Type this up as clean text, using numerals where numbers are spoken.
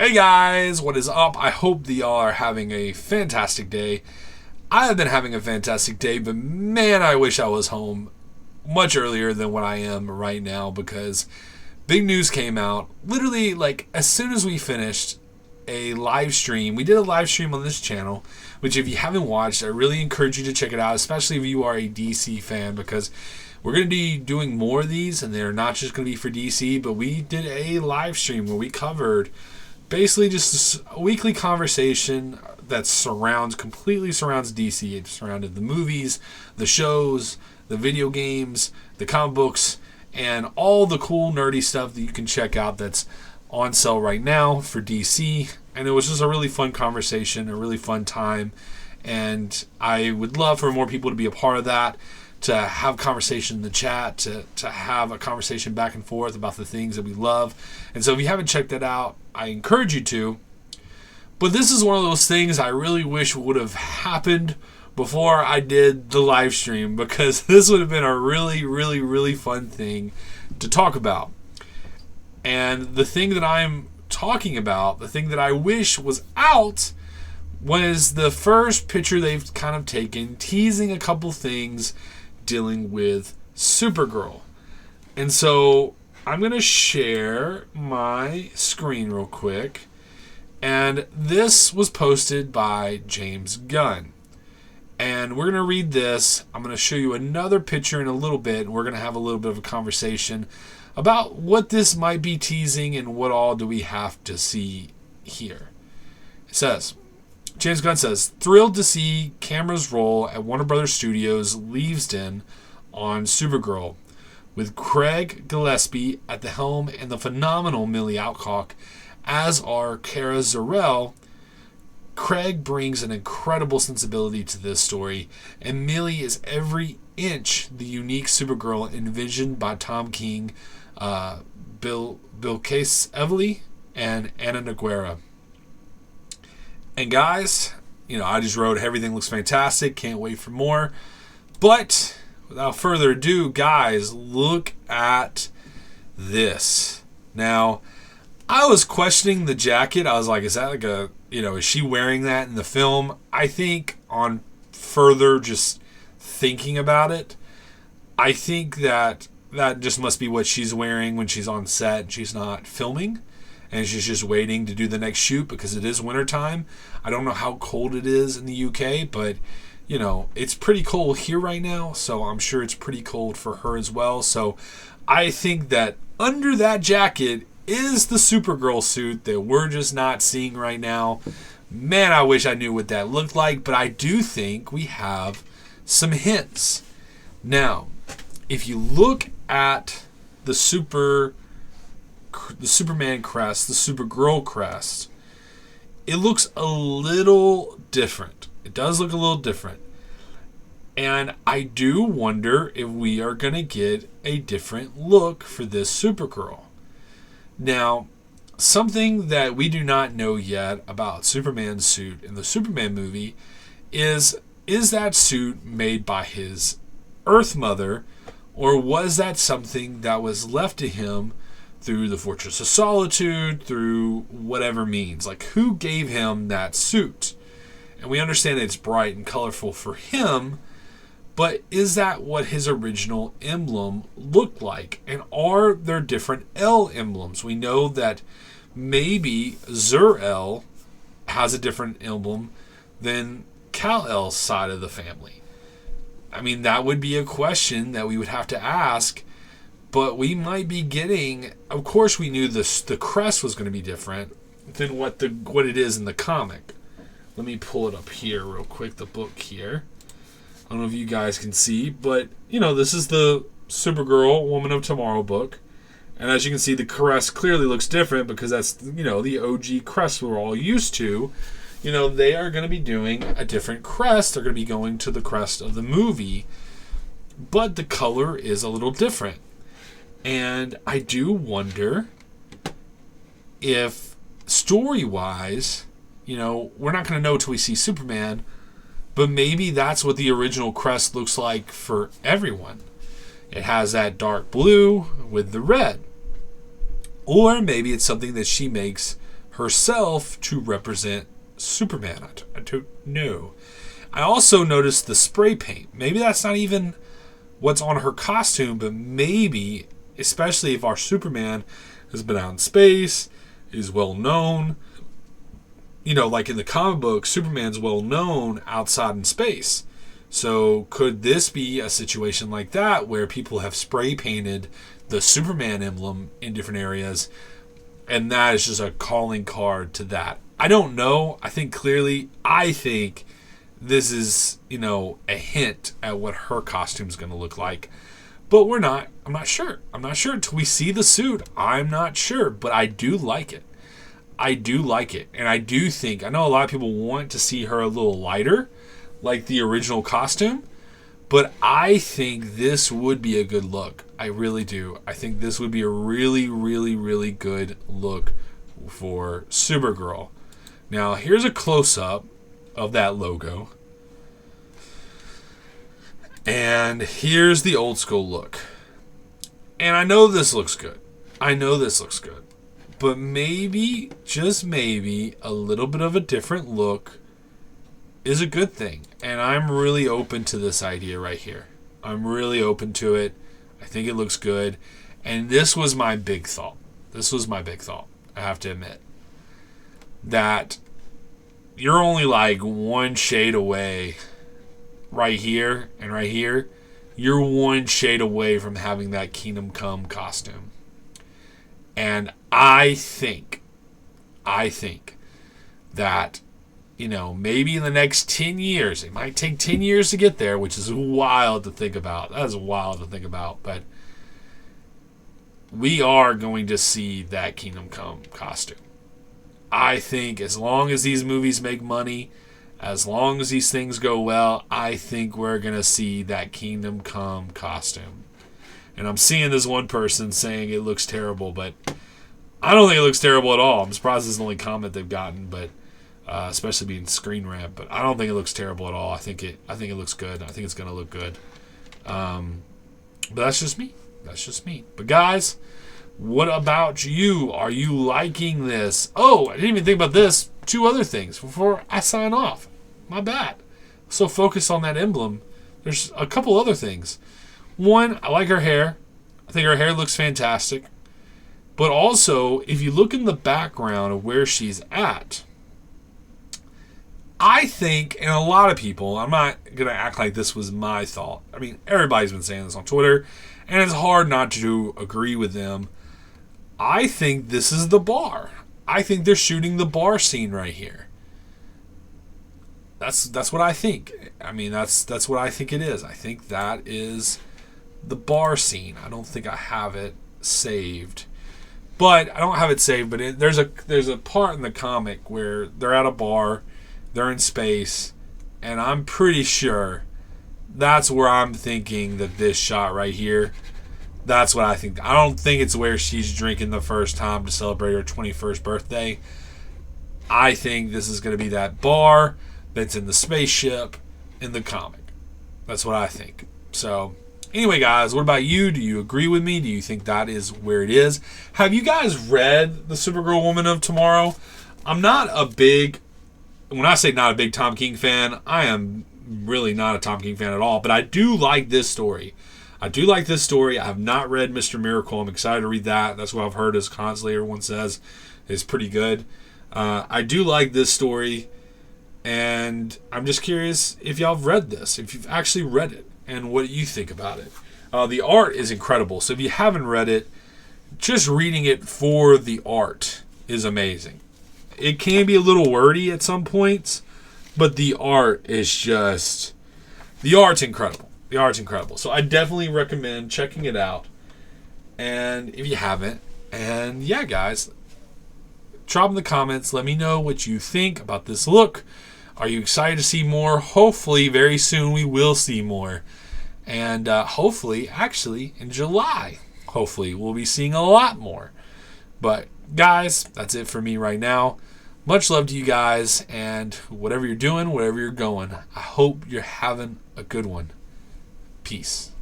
Hey guys, what is up? I hope that y'all are having a fantastic day. I have been having a fantastic day, but man, I wish I was home much earlier than what I am right now because big news came out. Literally, like, as soon as we finished a live stream, we did a live stream on this channel, which if you haven't watched, I really encourage you to check it out, especially if you are a DC fan, because we're going to be doing more of these, and they're not just going to be for DC, but we did a live stream where we covered basically just a weekly conversation that completely surrounds DC. It surrounded the movies, the shows, the video games, the comic books, and all the cool nerdy stuff that you can check out that's on sale right now for DC. And it was just a really fun conversation, a really fun time. And I would love for more people to be a part of that, to have conversation in the chat, to have a conversation back and forth about the things that we love. And so if you haven't checked that out, I encourage you to. But this is one of those things I really wish would have happened before I did the live stream, because this would have been a really, really, really fun thing to talk about. And the thing that I'm talking about, the thing that I wish was out, was the first picture they've kind of taken, teasing a couple things dealing with Supergirl. And so I'm going to share my screen real quick. And this was posted by James Gunn. And we're going to read this. I'm going to show you another picture in a little bit, and we're going to have a little bit of a conversation about what this might be teasing and what all do we have to see here. It says, James Gunn says, thrilled to see cameras roll at Warner Brothers Studios Leavesden on Supergirl, with Craig Gillespie at the helm and the phenomenal Millie Alcock, as are Kara Zor-El. Craig brings an incredible sensibility to this story, and Millie is every inch the unique Supergirl envisioned by Tom King, Bill Case Evely, and Anna Noguera. And guys, I just wrote everything looks fantastic. Can't wait for more. But without further ado, guys, look at this. Now, I was questioning the jacket. I was like, is that like is she wearing that in the film? I think on further just thinking about it, I think that just must be what she's wearing when she's on set and she's not filming. And she's just waiting to do the next shoot because it is wintertime. I don't know how cold it is in the UK, but, it's pretty cold here right now, so I'm sure it's pretty cold for her as well. So I think that under that jacket is the Supergirl suit that we're just not seeing right now. Man, I wish I knew what that looked like, but I do think we have some hints. Now, if you look at the Superman crest, the Supergirl crest, it looks a little different. It does look a little different. And I do wonder if we are going to get a different look for this Supergirl. Now, something that we do not know yet about Superman's suit in the Superman movie is that suit made by his Earth mother, or was that something that was left to him through the Fortress of Solitude, through whatever means? Like, who gave him that suit? And we understand that it's bright and colorful for him, but is that what his original emblem looked like? And are there different L emblems? We know that maybe Zor-El has a different emblem than Kal-El's side of the family. I mean, that would be a question that we would have to ask. But we might be getting, of course we knew the crest was going to be different than what it is in the comic. Let me pull it up here real quick, the book here. I don't know if you guys can see, but, this is the Supergirl Woman of Tomorrow book. And as you can see, the crest clearly looks different because that's, the OG crest we're all used to. They are going to be doing a different crest. They're going to be going to the crest of the movie. But the color is a little different. And I do wonder if story-wise, we're not going to know till we see Superman, but maybe that's what the original crest looks like for everyone. It has that dark blue with the red. Or maybe it's something that she makes herself to represent Superman. I don't know. I also noticed the spray paint. Maybe that's not even what's on her costume, but maybe, especially if our Superman has been out in space, is well known. You know, like in the comic book, Superman's well known outside in space. So could this be a situation like that where people have spray painted the Superman emblem in different areas, and that is just a calling card to that? I don't know. I think this is, a hint at what her costume's going to look like. But I'm not sure. I'm not sure until we see the suit. I'm not sure, but I do like it. And I do think, I know a lot of people want to see her a little lighter, like the original costume, but I think this would be a good look. I really do. I think this would be a really, really, really good look for Supergirl. Now, here's a close-up of that logo. And here's the old school look. And I know this looks good. But maybe, just maybe, a little bit of a different look is a good thing. And I'm really open to this idea right here. I'm really open to it. I think it looks good. And this was my big thought. I have to admit. That you're only like one shade away right here and right here. You're one shade away from having that Kingdom Come costume. And I think that, maybe in the next 10 years, it might take 10 years to get there, which is wild to think about. That is wild to think about. But we are going to see that Kingdom Come costume. I think as long as these movies make money, as long as these things go well, I think we're going to see that Kingdom Come costume. And I'm seeing this one person saying it looks terrible, but I don't think it looks terrible at all. I'm surprised this is the only comment they've gotten, but especially being screen rant. But I don't think it looks terrible at all. I think it looks good. I think it's going to look good. But that's just me. But guys, what about you? Are you liking this? Oh, I didn't even think about this. 2 other things before I sign off. My bad. So focused on that emblem. There's a couple other things. One, I like her hair. I think her hair looks fantastic. But also, if you look in the background of where she's at, I think, and a lot of people, I'm not going to act like this was my thought. I mean, everybody's been saying this on Twitter, and it's hard not to agree with them. I think this is the bar. I think they're shooting the bar scene right here. That's what I think. I mean, that's what I think it is. I think that is the bar scene. I don't think I have it saved. But there's a part in the comic where they're at a bar, they're in space, and I'm pretty sure that's where I'm thinking that this shot right here, that's what I think. I don't think it's where she's drinking the first time to celebrate her 21st birthday. I think this is going to be that bar that's in the spaceship in the comic. That's what I think. So, anyway, guys, what about you? Do you agree with me? Do you think that is where it is? Have you guys read the Supergirl Woman of Tomorrow? I'm not a big, when I say not a big Tom King fan, I am really not a Tom King fan at all, but I do like this story. I have not read Mr. Miracle. I'm excited to read that. That's what I've heard is constantly everyone says is pretty good. I do like this story, and I'm just curious if y'all have read this, if you've actually read it, and what you think about it. The art is incredible, so if you haven't read it, just reading it for the art is amazing. It can be a little wordy at some points, but the art is just... the art's incredible. So I definitely recommend checking it out. And if you haven't, and yeah, guys, drop in the comments. Let me know what you think about this look. Are you excited to see more? Hopefully, very soon we will see more. And hopefully, actually, in July, hopefully, we'll be seeing a lot more. But, guys, that's it for me right now. Much love to you guys. And whatever you're doing, wherever you're going, I hope you're having a good one. Peace.